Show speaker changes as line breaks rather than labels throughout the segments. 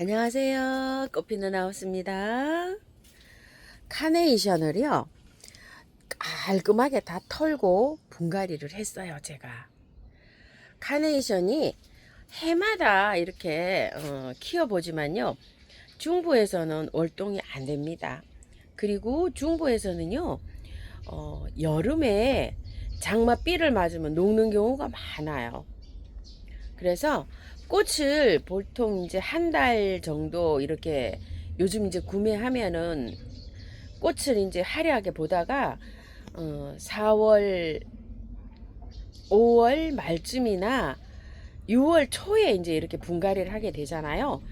안녕하세요. 꽃피는 하우스입니다. 카네이션을요, 깔끔하게 다 털고 분갈이를 했어요, 제가. 카네이션이 해마다 이렇게 키워보지만요, 중부에서는 월동이 안 됩니다. 그리고 중부에서는요, 여름에 장맛비를 맞으면 녹는 경우가 많아요. 그래서 꽃을 보통 이제 한 달 정도 이렇게 요즘 이제 구매하면은 꽃을 이제 화려하게 보다가 4월, 5월 말쯤이나 6월 초에 이제 이렇게 분갈이를 하게 되잖아요.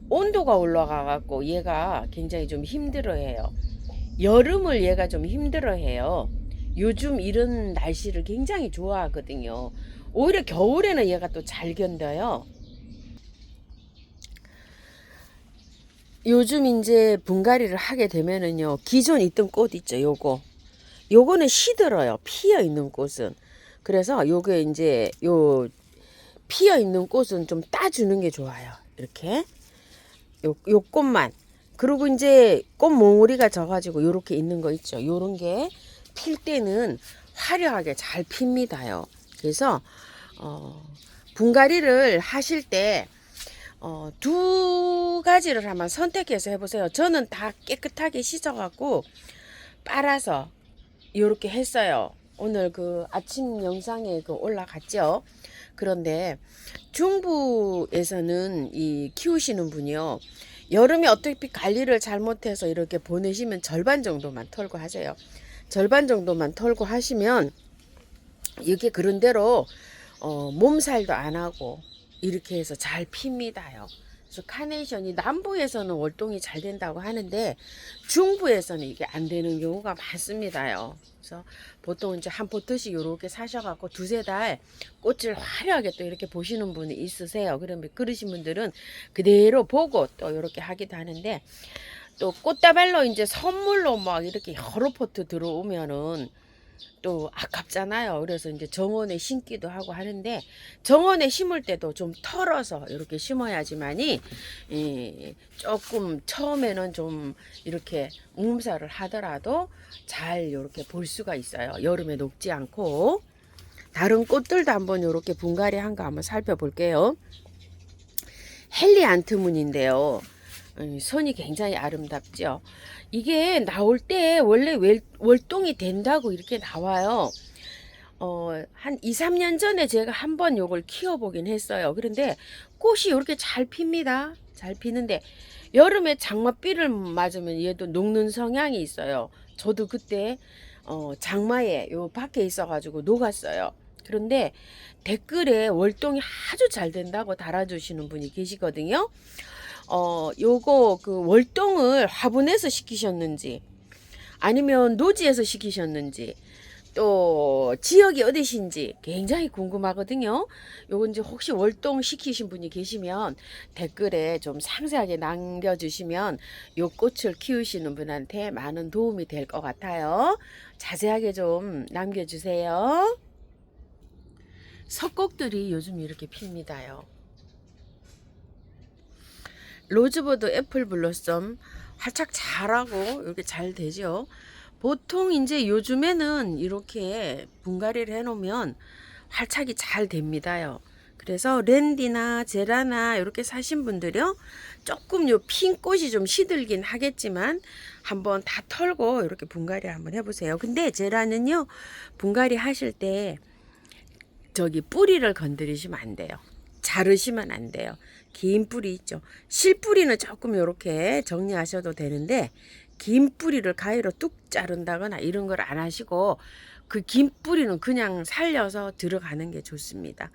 온도가 올라가 갖고 얘가 굉장히 좀 힘들어해요. 여름을 얘가 좀 힘들어해요. 요즘 이런 날씨를 굉장히 좋아하거든요. 오히려 겨울에는 얘가 또 잘 견뎌요. 요즘 이제 분갈이를 하게 되면은요, 기존 있던 꽃 있죠, 요거는 시들어요, 피어 있는 꽃은. 그래서 요게 이제 피어 있는 꽃은 좀 따주는 게 좋아요. 이렇게 요 꽃만. 그리고 이제 꽃 몽우리가 져가지고 요렇게 있는 거 있죠, 요런 게 필 때는 화려하게 잘 핍니다요. 그래서 분갈이를 하실 때 두 가지를 한번 선택해서 해보세요. 저는 다 깨끗하게 씻어갖고 빨아서 이렇게 했어요. 오늘 그 아침 영상에 그 올라갔죠. 그런데 중부에서는 이 키우시는 분이요, 여름에 어떻게 관리를 잘못해서 이렇게 보내시면 절반 정도만 털고 하세요. 절반 정도만 털고 하시면 이게 그런대로 몸살도 안 하고 이렇게 해서 잘 핍니다요. 그래서 카네이션이 남부에서는 월동이 잘 된다고 하는데 중부에서는 이게 안 되는 경우가 많습니다요. 그래서 보통 이제 한 포트씩 이렇게 사셔갖고 두세 달 꽃을 화려하게 또 이렇게 보시는 분이 있으세요. 그러면 그러신 분들은 그대로 보고 또 이렇게 하기도 하는데, 또 꽃다발로 이제 선물로 막 이렇게 여러 포트 들어오면은 또 아깝잖아요. 그래서 이제 정원에 심기도 하고 하는데, 정원에 심을 때도 좀 털어서 이렇게 심어야지만이 조금 처음에는 좀 이렇게 몸살을 하더라도 잘 이렇게 볼 수가 있어요. 여름에 녹지 않고. 다른 꽃들도 한번 이렇게 분갈이 한 거 한번 살펴볼게요. 헬리안트문인데요. 선이 굉장히 아름답죠. 이게 나올 때 원래 월동이 된다고 이렇게 나와요. 한 2, 3년 전에 제가 한번 요걸 키워보긴 했어요. 그런데 꽃이 이렇게 잘 핍니다. 잘 피는데 여름에 장마비를 맞으면 얘도 녹는 성향이 있어요. 저도 그때 장마에 요 밖에 있어가지고 녹았어요. 그런데 댓글에 월동이 아주 잘 된다고 달아주시는 분이 계시거든요. 요거 그 월동을 화분에서 시키셨는지 아니면 노지에서 시키셨는지 또 지역이 어디신지 굉장히 궁금하거든요. 요거 이제 혹시 월동 시키신 분이 계시면 댓글에 좀 상세하게 남겨주시면 요 꽃을 키우시는 분한테 많은 도움이 될 것 같아요. 자세하게 좀 남겨주세요. 석곡들이 요즘 이렇게 핍니다요. 로즈보드 애플 블로썸 활짝 자라고 이렇게 잘 되죠. 보통 이제 요즘에는 이렇게 분갈이를 해놓으면 활착이 잘 됩니다요. 그래서 랜디나 제라나 이렇게 사신 분들이요, 조금 요 핀 꽃이 좀 시들긴 하겠지만 한번 다 털고 이렇게 분갈이 한번 해보세요. 근데 제라는요, 분갈이 하실 때 저기 뿌리를 건드리시면 안 돼요. 자르시면 안 돼요. 긴 뿌리 있죠. 실뿌리는 조금 이렇게 정리하셔도 되는데, 긴 뿌리를 가위로 뚝 자른다거나 이런 걸 안 하시고 그 긴 뿌리는 그냥 살려서 들어가는 게 좋습니다.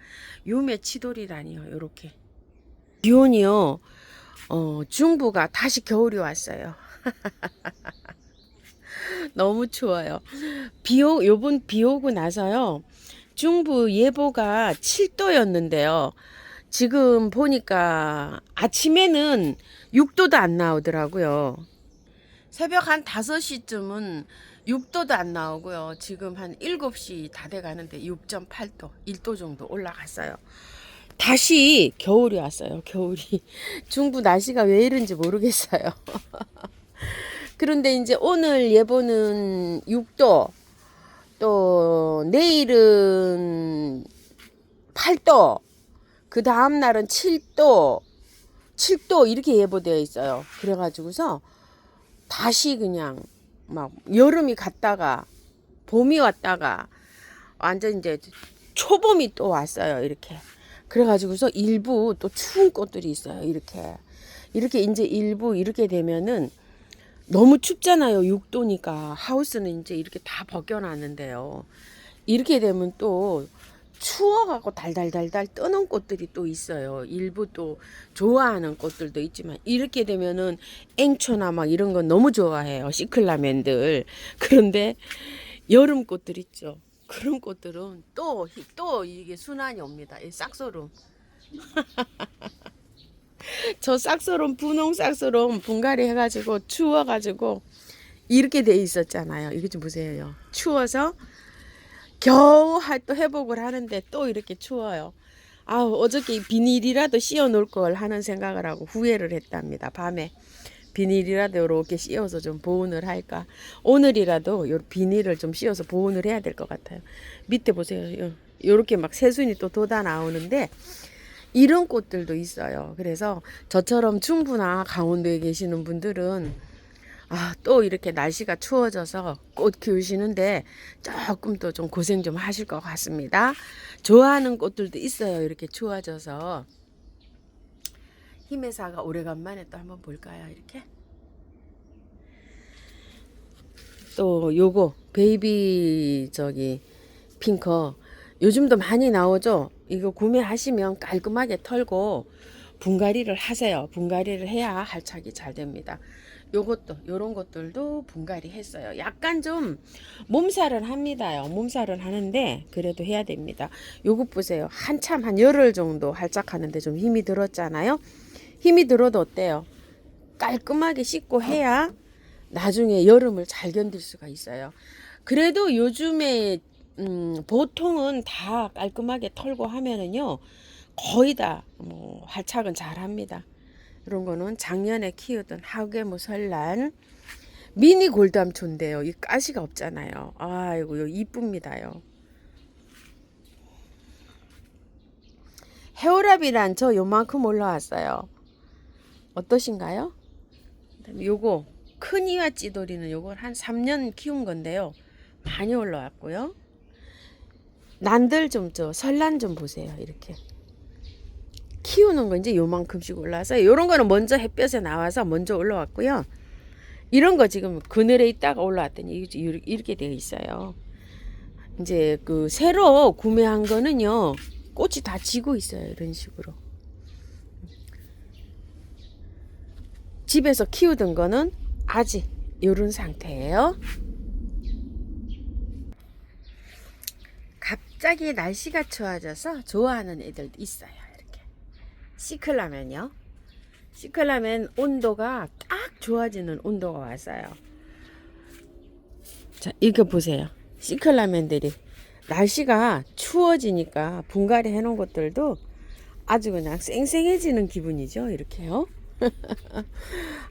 요매 치돌이라니요. 이렇게 기온이요, 중부가 다시 겨울이 왔어요. 너무 추워요. 요번 비 오고 나서요, 중부 예보가 7도였는데요. 지금 보니까 아침에는 6도도 안 나오더라고요. 새벽 한 5시쯤은 6도도 안 나오고요. 지금 한 7시 다 돼 가는데 6.8도, 1도 정도 올라갔어요. 다시 겨울이 왔어요. 겨울이. 중부 날씨가 왜 이런지 모르겠어요. 그런데 이제 오늘 예보는 6도, 또 내일은 8도, 그 다음 날은 7도, 7도 이렇게 예보되어 있어요. 그래가지고서 다시 그냥 막 여름이 갔다가 봄이 왔다가 완전 이제 초봄이 또 왔어요. 이렇게. 그래가지고서 일부 또 추운 꽃들이 있어요. 이렇게 이제 일부 이렇게 되면은 너무 춥잖아요. 6도니까 하우스는 이제 이렇게 다 벗겨놨는데요. 이렇게 되면 또 추워갖고 달달달달 뜨는 꽃들이 또 있어요. 일부 또 좋아하는 꽃들도 있지만 이렇게 되면은 앵초나 막 이런 건 너무 좋아해요. 시클라멘들. 그런데 여름 꽃들 있죠. 그런 꽃들은 또 이게 순환이 옵니다. 이 싹소름. 저 싹소름, 분홍 싹소름 분갈이 해가지고 추워가지고 이렇게 돼 있었잖아요. 이거 좀 보세요. 추워서 겨우 또 회복을 하는데 또 이렇게 추워요. 어저께 비닐이라도 씌워 놓을 걸 하는 생각을 하고 후회를 했답니다. 밤에 비닐이라도 이렇게 씌워서 좀 보온을 할까. 오늘이라도 요 비닐을 좀 씌워서 보온을 해야 될 것 같아요. 밑에 보세요. 요렇게 막 새순이 또 돋아 나오는데 이런 꽃들도 있어요. 그래서 저처럼 충부나 강원도에 계시는 분들은 또 이렇게 날씨가 추워져서 꽃 키우시는데 조금 또 좀 고생 좀 하실 것 같습니다. 좋아하는 꽃들도 있어요. 이렇게 추워져서. 히메사가 오래간만에 또 한번 볼까요? 이렇게. 또 요거 베이비 핑커 요즘도 많이 나오죠. 이거 구매하시면 깔끔하게 털고 분갈이를 하세요. 분갈이를 해야 할착이 잘 됩니다. 요것도 요런 것들도 분갈이 했어요. 약간 좀 몸살은 합니다요. 몸살은 하는데 그래도 해야 됩니다. 요것 보세요. 한참 한 열흘 정도 할착하는데 좀 힘이 들었잖아요. 힘이 들어도 어때요? 깔끔하게 씻고 해야 나중에 여름을 잘 견딜 수가 있어요. 그래도 요즘에 보통은 다 깔끔하게 털고 하면은요 거의 다 활착은 잘 합니다. 이런 거는 작년에 키우던 하계무 설란 미니 골담초인데요. 이 가시가 없잖아요. 아이고 요 이쁩니다요. 헤어랍이란 저 요만큼 올라왔어요. 어떠신가요? 그다음에 요거 큰 이와 찌돌이는 요걸 한 3년 키운 건데요. 많이 올라왔고요. 난들 설란 좀 보세요. 이렇게 키우는 거 이제 요만큼씩 올라와서 요런 거는 먼저 햇볕에 나와서 먼저 올라왔고요. 이런 거 지금 그늘에 있다가 올라왔더니 이렇게 되어 있어요. 이제 그 새로 구매한 거는요. 꽃이 다 지고 있어요. 이런 식으로. 집에서 키우던 거는 아직 이런 상태예요. 갑자기 날씨가 추워져서 좋아하는 애들도 있어요. 이렇게 시클라면요. 시클라면 온도가 딱 좋아지는 온도가 왔어요. 자, 이거 보세요. 시클라면들이 날씨가 추워지니까 분갈이 해놓은 것들도 아주 그냥 쌩쌩해지는 기분이죠. 이렇게요.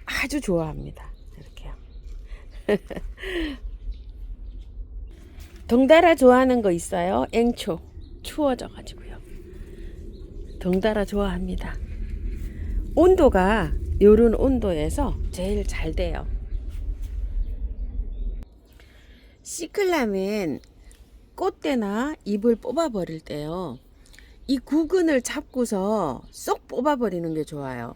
아주 좋아합니다. 이렇게요. 덩달아 좋아하는 거 있어요? 앵초. 추워져가지고요. 덩달아 좋아합니다. 온도가 요런 온도에서 제일 잘 돼요. 시클라멘 꽃대나 잎을 뽑아버릴 때요. 이 구근을 잡고서 쏙 뽑아버리는 게 좋아요.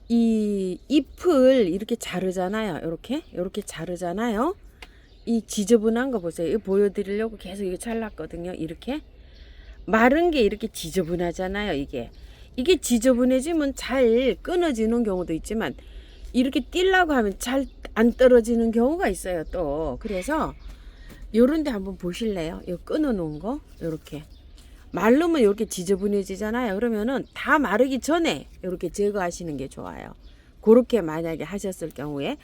이 잎을 이렇게 자르잖아요. 이렇게 자르잖아요. 이 지저분한 거 보세요. 이거 보여드리려고 계속 이거 잘랐거든요. 이렇게 마른 게 이렇게 지저분하잖아요. 이게 지저분해지면 잘 끊어지는 경우도 있지만 이렇게 띄려고 하면 잘 안 떨어지는 경우가 있어요. 또 그래서 요런데 한번 보실래요? 요 끊어 놓은 거 요렇게 마르면 이렇게 지저분해지잖아요. 그러면은 다 마르기 전에 이렇게 제거하시는 게 좋아요. 그렇게 만약에 하셨을 경우에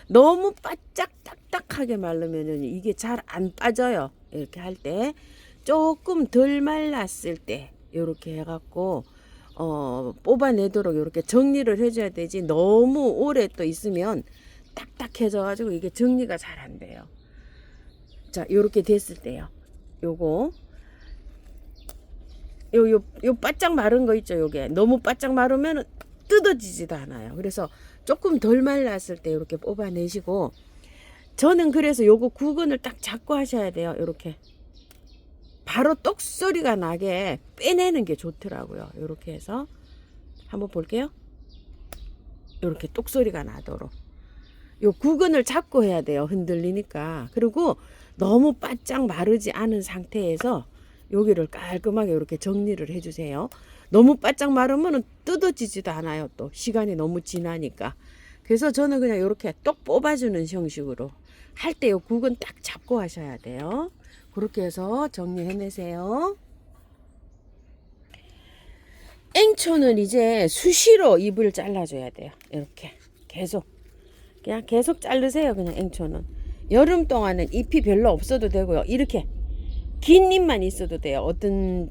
너무 바짝 딱딱하게 마르면은 이게 잘 안 빠져요. 이렇게 할 때 조금 덜 말랐을 때 이렇게 해갖고 뽑아내도록 이렇게 정리를 해줘야 되지, 너무 오래 또 있으면 딱딱해져 가지고 이게 정리가 잘 안 돼요. 자, 요렇게 됐을 때요, 요거 요 바짝 마른 거 있죠, 요게 너무 바짝 마르면 뜯어지지도 않아요. 그래서 조금 덜 말랐을 때 이렇게 뽑아내시고, 저는 그래서 요거 구근을 딱 잡고 하셔야 돼요. 요렇게 바로 똑 소리가 나게 빼내는 게 좋더라고요. 요렇게 해서 한번 볼게요. 요렇게 똑 소리가 나도록 요 구근을 잡고 해야 돼요. 흔들리니까. 그리고 너무 바짝 마르지 않은 상태에서 여기를 깔끔하게 이렇게 정리를 해주세요. 너무 바짝 마르면 뜯어지지도 않아요. 또 시간이 너무 지나니까. 그래서 저는 그냥 이렇게 똑 뽑아주는 형식으로 할 때 요 구근 딱 잡고 하셔야 돼요. 그렇게 해서 정리해내세요. 앵초는 이제 수시로 잎을 잘라줘야 돼요. 이렇게 계속 그냥 계속 자르세요. 그냥 앵초는 여름 동안은 잎이 별로 없어도 되고요. 이렇게 긴 잎만 있어도 돼요. 어떤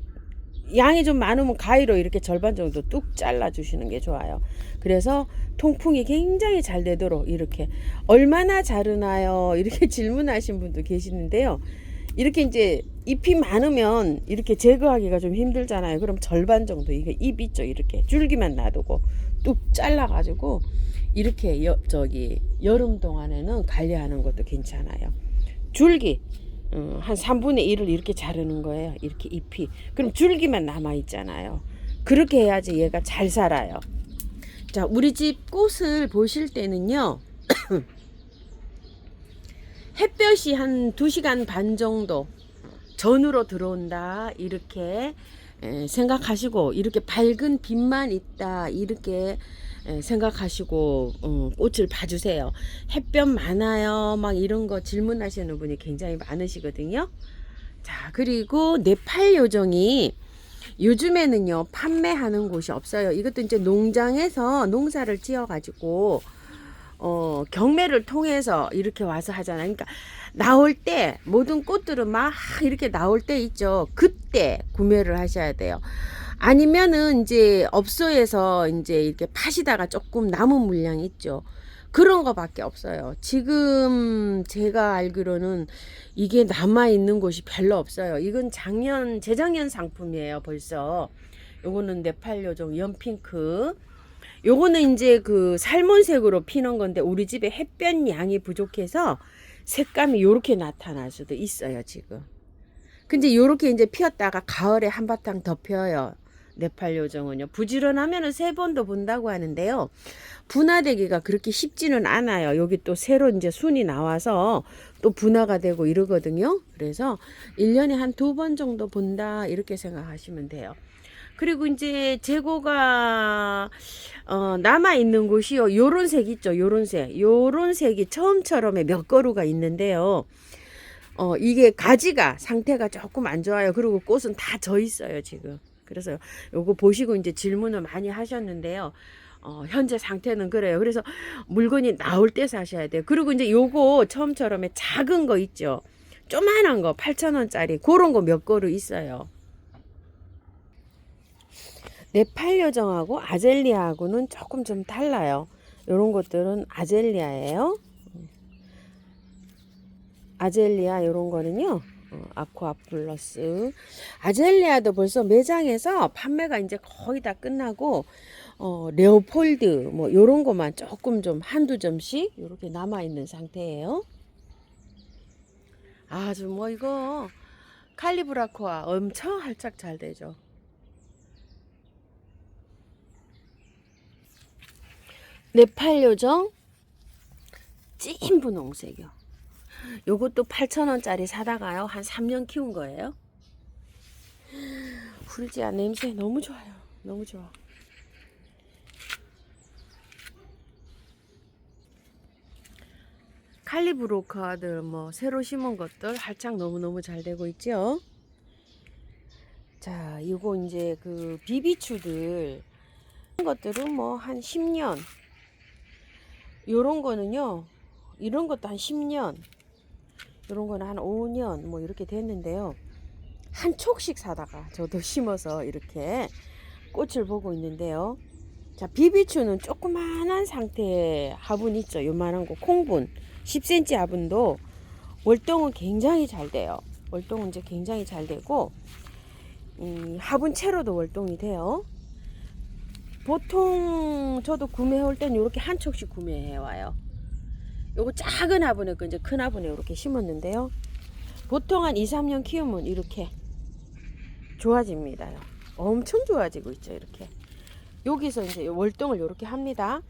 양이 좀 많으면 가위로 이렇게 절반 정도 뚝 잘라 주시는 게 좋아요. 그래서 통풍이 굉장히 잘 되도록 이렇게. 얼마나 자르나요? 이렇게 질문하신 분도 계시는데요. 이렇게 이제 잎이 많으면 이렇게 제거하기가 좀 힘들잖아요. 그럼 절반 정도, 이게 잎 있죠, 이렇게 줄기만 놔두고 뚝 잘라 가지고 이렇게 여름 동안에는 관리하는 것도 괜찮아요. 줄기 한 3분의 1을 이렇게 자르는 거예요. 이렇게 잎이. 그럼 줄기만 남아 있잖아요. 그렇게 해야지 얘가 잘 살아요. 자, 우리 집 꽃을 보실 때는요. 햇볕이 한 2시간 반 정도 전으로 들어온다, 이렇게 생각하시고, 이렇게 밝은 빛만 있다, 이렇게 생각하시고 꽃을 봐주세요. 햇볕 많아요 막 이런 거 질문하시는 분이 굉장히 많으시거든요. 자, 그리고 네팔 요정이 요즘에는요 판매하는 곳이 없어요. 이것도 이제 농장에서 농사를 지어 가지고 경매를 통해서 이렇게 와서 하잖아요. 그러니까 나올 때, 모든 꽃들은 막 이렇게 나올 때 있죠. 그때 구매를 하셔야 돼요. 아니면은 이제 업소에서 이제 이렇게 파시다가 조금 남은 물량이 있죠. 그런 거밖에 없어요. 지금 제가 알기로는 이게 남아 있는 곳이 별로 없어요. 이건 재작년 상품이에요. 벌써 요거는 네팔 요정 연핑크. 요거는 이제 그 살몬색으로 피는 건데, 우리 집에 햇볕 양이 부족해서 색감이 요렇게 나타날 수도 있어요, 지금. 근데 요렇게 이제 피었다가 가을에 한바탕 더 펴요. 네팔 요정은요. 부지런하면은 3번도 본다고 하는데요. 분화되기가 그렇게 쉽지는 않아요. 여기 또 새로 이제 순이 나와서 또 분화가 되고 이러거든요. 그래서 1년에 한 2번 정도 본다, 이렇게 생각하시면 돼요. 그리고 이제 재고가 남아 있는 곳이요, 요런 색 있죠, 요런 색이 처음처럼의 몇 그루가 있는데요. 이게 가지가 상태가 조금 안 좋아요. 그리고 꽃은 다 져 있어요, 지금. 그래서 요거 보시고 이제 질문을 많이 하셨는데요. 현재 상태는 그래요. 그래서 물건이 나올 때 사셔야 돼요. 그리고 이제 요거 처음처럼의 작은 거 있죠, 조만한 거 8,000원짜리 그런 거 몇 그루 있어요. 네팔 요정하고 아젤리아하고는 조금 좀 달라요. 요런 것들은 아젤리아예요. 아젤리아 요런 거는요, 아쿠아 플러스. 아젤리아도 벌써 매장에서 판매가 이제 거의 다 끝나고, 레오폴드 뭐 요런 것만 조금 좀 한두 점씩 요렇게 남아 있는 상태예요. 아주 뭐 이거 칼리브라코아 엄청 활짝 잘 되죠. 네팔 요정 찐 분홍색이요. 요것도 8,000원짜리 사다가요 한 3년 키운 거예요. 풀지야 냄새 너무 좋아요. 너무 좋아. 칼리브로카들 뭐 새로 심은 것들 활짝 너무너무 잘 되고 있죠. 자, 이거 이제 그 비비추들 것들은 뭐 한 10년, 요런 거는요, 이런 것도 한 10년, 요런 거는 한 5년 뭐 이렇게 됐는데요. 한 촉씩 사다가 저도 심어서 이렇게 꽃을 보고 있는데요. 자, 비비추는 조그만한 상태의 화분 있죠. 요만한 거 콩분 10cm 화분도 월동은 굉장히 잘 돼요. 월동은 이제 굉장히 잘 되고 화분 채로도 월동이 돼요. 보통 저도 구매해 올 땐 이렇게 한 촉씩 구매해 와요. 요거 작은 화분에 이제 큰 화분에 이렇게 심었는데요. 보통 한 2, 3년 키우면 이렇게 좋아집니다요. 엄청 좋아지고 있죠. 이렇게 여기서 이제 월동을 이렇게 합니다.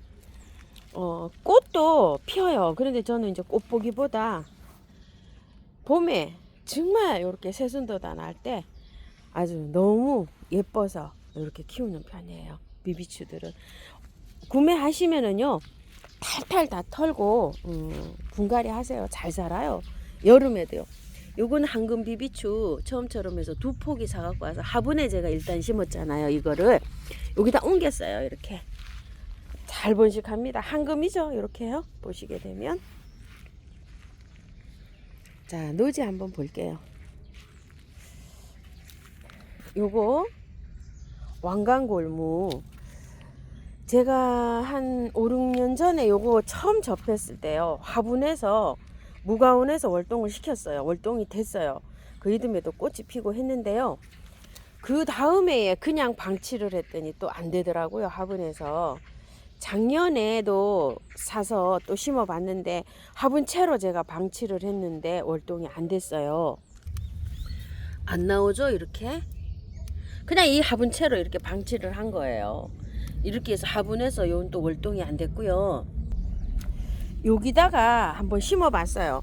꽃도 피어요. 그런데 저는 이제 꽃 보기보다 봄에 정말 이렇게 새순도다 날 때 아주 너무 예뻐서 이렇게 키우는 편이에요. 비비추들은 구매하시면은요 탈탈 다 털고 분갈이 하세요. 잘 자라요. 여름에도요. 요건 황금 비비추 처음처럼 해서 2포기 사갖고 와서 화분에 제가 일단 심었잖아요. 이거를 여기다 옮겼어요. 이렇게 잘 번식합니다. 황금이죠. 이렇게요. 보시게 되면 자, 노지 한번 볼게요. 요거 왕관골무 제가 한 5, 6년 전에 요거 처음 접했을 때요. 화분에서 무가온에서 월동을 시켰어요. 월동이 됐어요. 그 이듬해도 꽃이 피고 했는데요. 그 다음에 그냥 방치를 했더니 또 안 되더라고요. 화분에서. 작년에도 사서 또 심어 봤는데 화분채로 제가 방치를 했는데 월동이 안 됐어요. 안 나오죠? 이렇게 그냥 이 화분채로 이렇게 방치를 한 거예요. 이렇게 해서 화분에서 요건 또 월동이 안 됐고요. 여기다가 한번 심어 봤어요.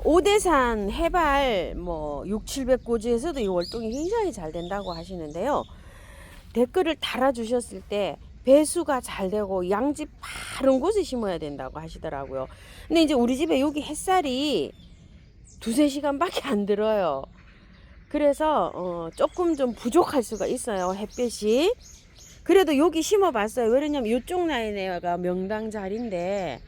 오대산 해발 뭐 6, 700고지에서도 이 월동이 굉장히 잘 된다고 하시는데요. 댓글을 달아주셨을 때 배수가 잘 되고 양지 바른 곳에 심어야 된다고 하시더라고요. 근데 이제 우리 집에 여기 햇살이 2~3시간밖에 안 들어요. 그래서 조금 좀 부족할 수가 있어요. 햇볕이. 그래도 여기 심어봤어요. 왜냐면 이쪽 라인에가 명당 자리인데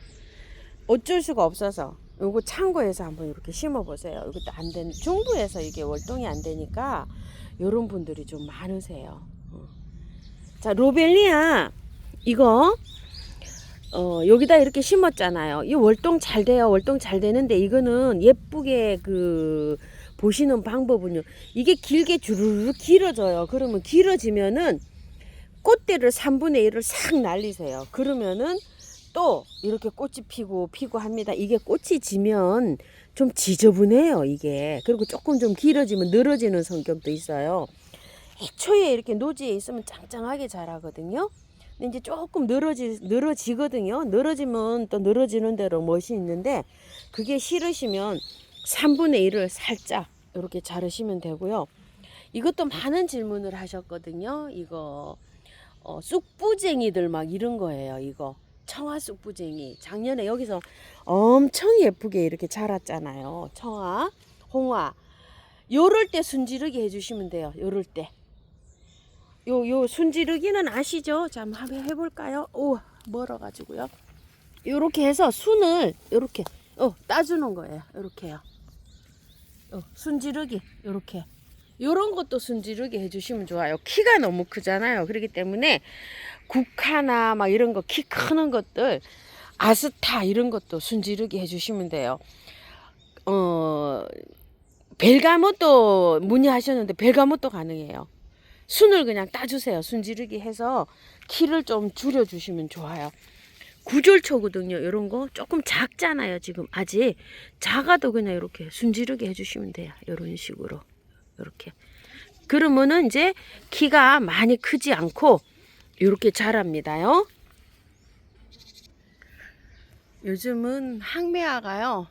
어쩔 수가 없어서 요거 창고에서 한번 이렇게 심어보세요. 이것도 안 된, 중부에서 이게 월동이 안 되니까 요런 분들이 좀 많으세요. 자, 로벨리아 이거 여기다 이렇게 심었잖아요. 이 월동 잘 돼요. 월동 잘 되는데 이거는 예쁘게 보시는 방법은요. 이게 길게 주르르 길어져요. 그러면 길어지면은 꽃대를 3분의 1을 싹 날리세요. 그러면은 또 이렇게 꽃이 피고 합니다. 이게 꽃이 지면 좀 지저분해요. 이게. 그리고 조금 좀 길어지면 늘어지는 성격도 있어요. 애초에 이렇게 노지에 있으면 짱짱하게 자라거든요. 근데 이제 조금 늘어지거든요. 늘어지면 또 늘어지는 대로 멋이 있는데 그게 싫으시면 3분의 1을 살짝 이렇게 자르시면 되고요. 이것도 많은 질문을 하셨거든요. 이거 쑥부쟁이들 막 이런 거예요. 이거 청아 쑥부쟁이 작년에 여기서 엄청 예쁘게 이렇게 자랐잖아요. 청아, 홍화. 요럴 때 순지르기 해주시면 돼요. 요럴 때. 요 순지르기는 아시죠? 자, 한번 해볼까요? 오, 멀어가지고요. 요렇게 해서 순을 요렇게 따주는 거예요. 요렇게요. 순지르기 요렇게. 요런 것도 순지르기 해주시면 좋아요. 키가 너무 크잖아요. 그렇기 때문에 국화나 막 이런 거 키 크는 것들 아스타 이런 것도 순지르기 해주시면 돼요. 벨가모도 문의하셨는데 벨가모도 가능해요. 순을 그냥 따주세요. 순지르기 해서 키를 좀 줄여주시면 좋아요. 구절초거든요. 이런 거 조금 작잖아요. 지금 아직 작아도 그냥 이렇게 순지르기 해주시면 돼요. 이런 식으로 이렇게. 그러면은 이제 키가 많이 크지 않고 이렇게 자랍니다요. 요즘은 항매화가요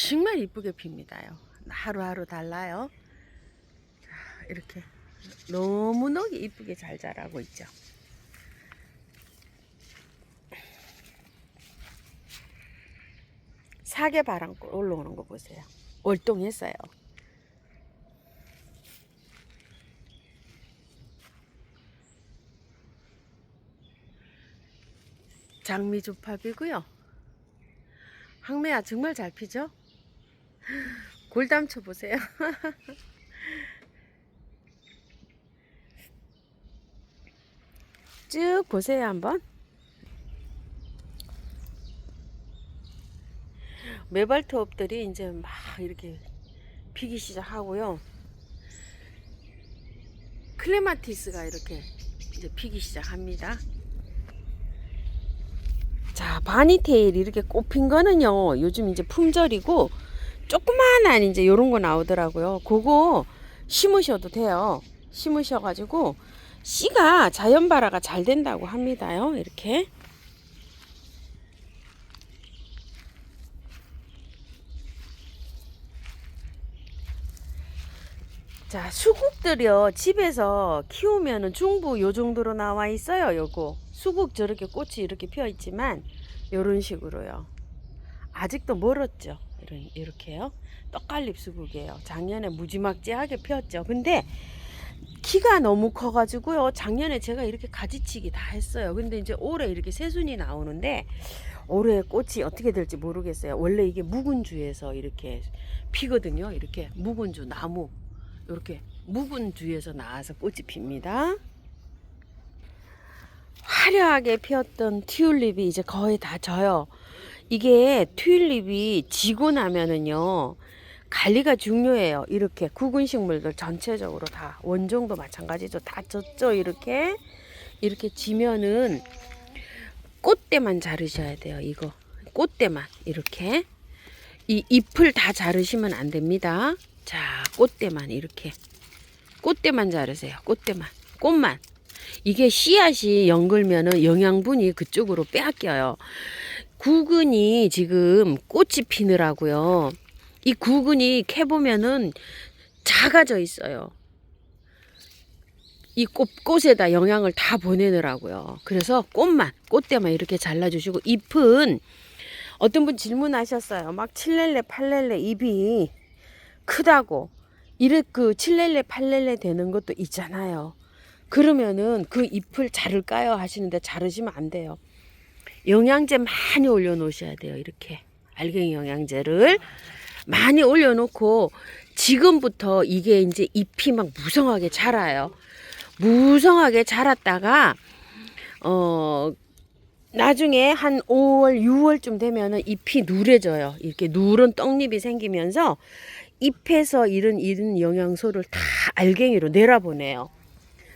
정말 이쁘게 핍니다요. 하루하루 달라요. 이렇게 너무너무 이쁘게 잘 자라고 있죠. 사계 바람꽃 올라오는 거 보세요. 월동했어요. 장미조팝이고요. 항매화 정말 잘 피죠? 골담초 보세요. 쭉 보세요 한번. 메발톱들이 이제 막 이렇게 피기 시작하고요. 클레마티스가 이렇게 이제 피기 시작합니다. 자, 바니테일 이렇게 꽃핀 거는요, 요즘 이제 품절이고 조그만한 이제 요런 거 나오더라고요. 그거 심으셔도 돼요. 심으셔가지고 씨가 자연 발화가 잘 된다고 합니다요. 이렇게. 자, 수국들이요 집에서 키우면은 중부 요 정도로 나와 있어요. 요거 수국 저렇게 꽃이 이렇게 피어 있지만 요런 식으로요. 아직도 멀었죠. 이렇게요. 떡갈립 수국이에요. 작년에 무지막지하게 피었죠. 근데 키가 너무 커가지고요. 작년에 제가 이렇게 가지치기 다 했어요. 근데 이제 올해 이렇게 새순이 나오는데 올해 꽃이 어떻게 될지 모르겠어요. 원래 이게 묵은주에서 이렇게 피거든요. 이렇게 묵은주 나무 이렇게 묵은주에서 나와서 꽃이 핍니다. 화려하게 피었던 튤립이 이제 거의 다 져요. 이게 튤립이 지고 나면은요 관리가 중요해요. 이렇게 구근 식물들 전체적으로 다 원종도 마찬가지죠. 다 졌죠. 이렇게 지면은 꽃대만 자르셔야 돼요. 이거 꽃대만 이렇게 이 잎을 다 자르시면 안 됩니다. 자, 꽃대만 이렇게 꽃대만 자르세요. 꽃대만 꽃만. 이게 씨앗이 연글면은 영양분이 그쪽으로 빼앗겨요. 구근이 지금 꽃이 피느라고요. 이 구근이 캐보면은 작아져 있어요. 이 꽃에다 영양을 다 보내느라고요. 그래서 꽃대만 이렇게 잘라주시고 잎은 어떤 분 질문하셨어요. 막 7렐레, 8렐레 잎이 크다고. 그 7렐레, 8렐레 되는 것도 있잖아요. 그러면은 그 잎을 자를까요? 하시는데 자르시면 안 돼요. 영양제 많이 올려놓으셔야 돼요. 이렇게 알갱이 영양제를 많이 올려놓고 지금부터 이게 이제 잎이 막 무성하게 자라요. 무성하게 자랐다가 나중에 한 5월, 6월쯤 되면은 잎이 누래져요. 이렇게 누런 떡잎이 생기면서 잎에서 이런 영양소를 다 알갱이로 내려보내요.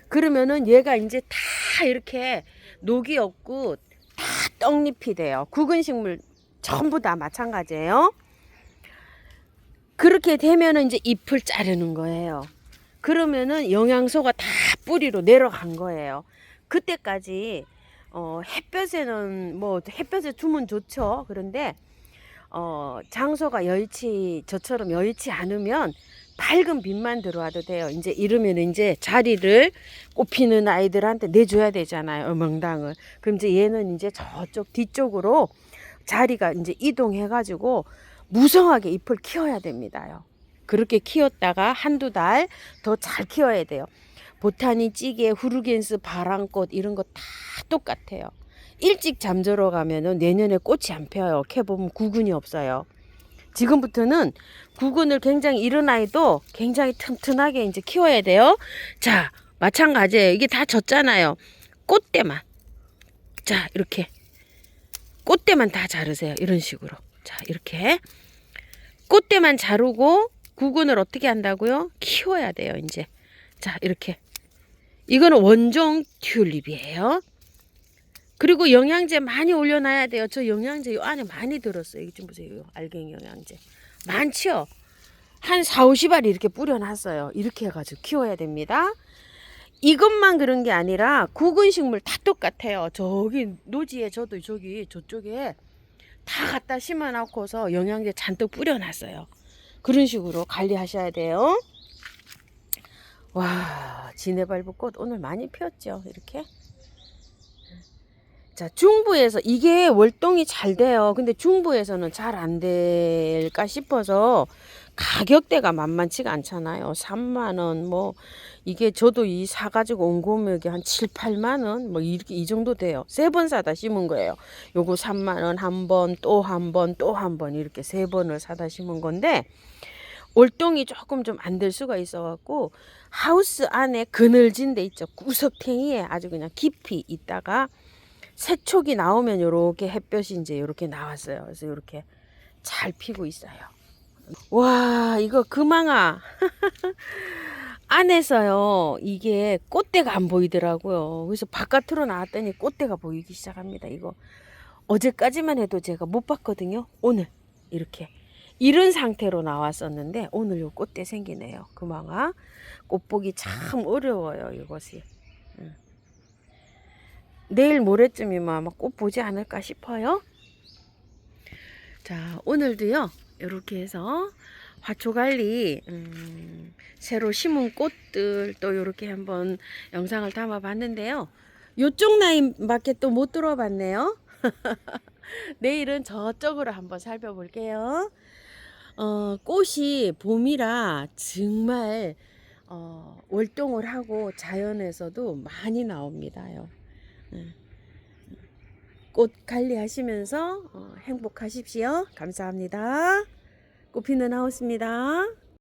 그러면은 얘가 이제 다 이렇게 녹이 없고 다 떡잎이 돼요. 구근식물 전부 다 마찬가지예요. 그렇게 되면은 이제 잎을 자르는 거예요. 그러면은 영양소가 다 뿌리로 내려간 거예요. 그때까지 햇볕에는 뭐 햇볕에 두면 좋죠. 그런데 장소가 저처럼 여의치 않으면 밝은 빛만 들어와도 돼요. 이제 이러면 이제 자리를 꽃피는 아이들한테 내줘야 되잖아요. 명당을. 그럼 이제 얘는 이제 저쪽 뒤쪽으로 자리가 이제 이동해가지고 무성하게 잎을 키워야 됩니다요. 그렇게 키웠다가 한두 달 더 잘 키워야 돼요. 보타니, 찌개, 후르겐스, 바람꽃 이런 거 다 똑같아요. 일찍 잠들어 가면은 내년에 꽃이 안 펴요. 캐보면 구근이 없어요. 지금부터는 구근을 굉장히 이른 아이도 굉장히 튼튼하게 이제 키워야 돼요. 자, 마찬가지예요. 이게 다 졌잖아요. 꽃대만. 자, 이렇게. 꽃대만 다 자르세요. 이런 식으로. 자, 이렇게. 꽃대만 자르고 구근을 어떻게 한다고요? 키워야 돼요, 이제. 자, 이렇게. 이거는 원종 튤립이에요. 그리고 영양제 많이 올려놔야 돼요. 저 영양제 요 안에 많이 들었어요. 이거 좀 보세요. 알갱이 영양제. 많죠? 한 4, 50알이 이렇게 뿌려놨어요. 이렇게 해가지고 키워야 됩니다. 이것만 그런 게 아니라 구근식물 다 똑같아요. 저기 노지에 저도 저쪽에 다 갖다 심어놓고서 영양제 잔뜩 뿌려놨어요. 그런 식으로 관리하셔야 돼요. 와, 지네발브꽃 오늘 많이 피었죠. 이렇게. 자, 중부에서 이게 월동이 잘 돼요. 근데 중부에서는 잘 안 될까 싶어서 가격대가 만만치가 않잖아요. 3만원 뭐 이게 저도 이 사가지고 온 금액이 한 7, 8만원 뭐 이렇게 이 정도 돼요. 3번 사다 심은 거예요. 요거 3만원 한 번, 또 한 번, 또 한 번 이렇게 3번을 사다 심은 건데 월동이 조금 좀 안 될 수가 있어갖고 하우스 안에 그늘진 데 있죠. 구석탱이에 아주 그냥 깊이 있다가 새촉이 나오면 요렇게 햇볕이 이제 요렇게 나왔어요. 그래서 요렇게 잘 피고 있어요. 와, 이거 금황아. 안에서요, 이게 꽃대가 안 보이더라고요. 그래서 바깥으로 나왔더니 꽃대가 보이기 시작합니다. 이거 어제까지만 해도 제가 못 봤거든요. 오늘 이렇게 이런 상태로 나왔었는데 오늘 요 꽃대 생기네요. 금황아. 꽃 보기 참 어려워요, 이것이. 내일 모레쯤이면 아마 꽃 보지 않을까 싶어요. 자, 오늘도요, 이렇게 해서 화초관리, 새로 심은 꽃들 또 이렇게 한번 영상을 담아 봤는데요. 요쪽 라인밖에 또 못 들어봤네요. 내일은 저쪽으로 한번 살펴볼게요. 꽃이 봄이라 정말 월동을 하고 자연에서도 많이 나옵니다요. 꽃 관리하시면서 행복하십시오. 감사합니다. 꽃피는 하우스입니다.